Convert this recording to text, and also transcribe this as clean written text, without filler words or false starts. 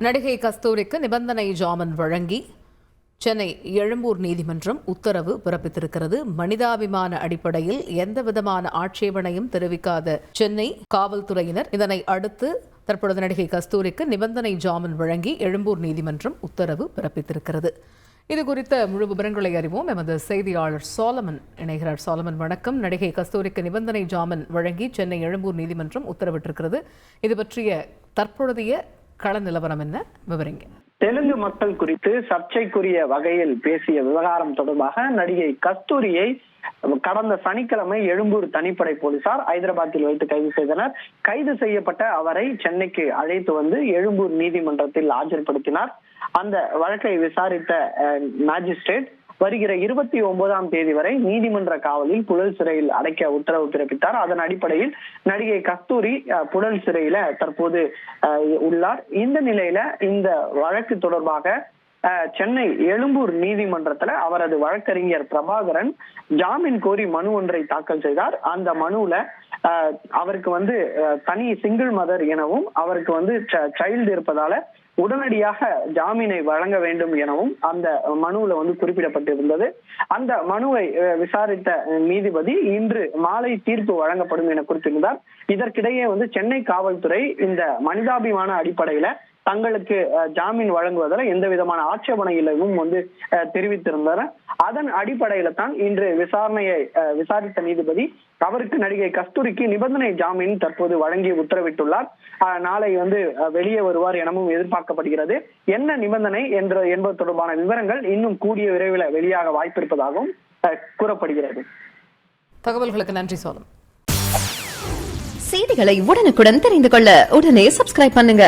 நடிகை கஸ்தூரிக்கு நிபந்தனை ஜாமீன் வழங்கி சென்னை எழும்பூர் நீதிமன்றம் உத்தரவு பிறப்பித்திருக்கிறது. மனிதாபிமான அடிப்படையில் எந்தவிதமான ஆட்சேபனையும் தெரிவிக்காத சென்னை காவல்துறையினர் இதனை அடுத்து தற்பொழுது நடிகை கஸ்தூரிக்கு நிபந்தனை ஜாமீன் வழங்கி எழும்பூர் நீதிமன்றம் உத்தரவு பிறப்பித்திருக்கிறது. இது குறித்த முழு விவரங்களை அறிவோம். எமது செய்தியாளர் சாலமன் இணைகிறார். சாலமன், வணக்கம். நடிகை கஸ்தூரிக்கு நிபந்தனை ஜாமீன் வழங்கி சென்னை எழும்பூர் நீதிமன்றம் உத்தரவிட்டிருக்கிறது. இது பற்றிய தற்பொழுதைய கள நிலவரம் என்ன, விவரிங்க. தெலுங்கு மக்கள் குறித்து சர்ச்சைக்குரிய வகையில் பேசிய விவகாரம் தொடர்பாக நடிகை கஸ்தூரியை கடந்த சனிக்கிழமை எழும்பூர் தனிப்படை போலீசார் ஐதராபாத்தில் வைத்து கைது செய்தனர். கைது செய்யப்பட்ட அவரை சென்னைக்கு அழைத்து வந்து எழும்பூர் நீதிமன்றத்தில் ஆஜர்படுத்தினார். அந்த வழக்கை விசாரித்த மேஜிஸ்ட்ரேட் வருகிற 29ஆம் தேதி வரை நீதிமன்ற காவலில் புழல் சிறையில் அடைக்க உத்தரவு பிறப்பித்தார். அதன் அடிப்படையில் நடிகை கஸ்தூரி புழல் சிறையில தற்போது உள்ளார். இந்த நிலையில இந்த வழக்கு தொடர்பாக சென்னை எழும்பூர் நீதிமன்றத்துல அவரது வழக்கறிஞர் பிரபாகரன் ஜாமீன் கோரி மனு ஒன்றை தாக்கல் செய்தார். அந்த மனுவுல அவருக்கு தனி சிங்கிள் மதர் எனவும் அவருக்கு சைல்டு இருப்பதால உடனடியாக ஜாமீனை வழங்க வேண்டும் எனவும் அந்த மனுவுல குறிப்பிடப்பட்டிருந்தது. அந்த மனுவை விசாரித்த நீதிபதி இன்று மாலை தீர்ப்பு வழங்கப்படும் என குறிப்பிட்டிருந்தார். இதற்கிடையே சென்னை காவல்துறை இந்த மனிதாபிமான அடிப்படையில தங்களுக்கு ஜாமீன் வழங்குவதில் எந்த விதமான ஆட்சேபனையிலும் தெரிவித்திருந்தனர். அதன் அடிப்படையில தான் இன்று விசாரணையை விசாரித்த நீதிபதி அவருக்கு நடிகை கஸ்தூரிக்கு நிபந்தனை ஜாமீன் தற்போது வழங்கி உத்தரவிட்டுள்ளார். நாளை வெளியே வருவார் எனவும் எதிர்பார்க்கப்படுகிறது. என்ன நிபந்தனை என்பது தொடர்பான விவரங்கள் இன்னும் கூடிய விரைவில் வெளியாக வாய்ப்பிருப்பதாகவும் கூறப்படுகிறது. தகவல்களுக்கு நன்றி சோலம். செய்திகளை உடனுக்குடன் தெரிந்து கொள்ள உடனே சப்ஸ்கிரைப் பண்ணுங்க.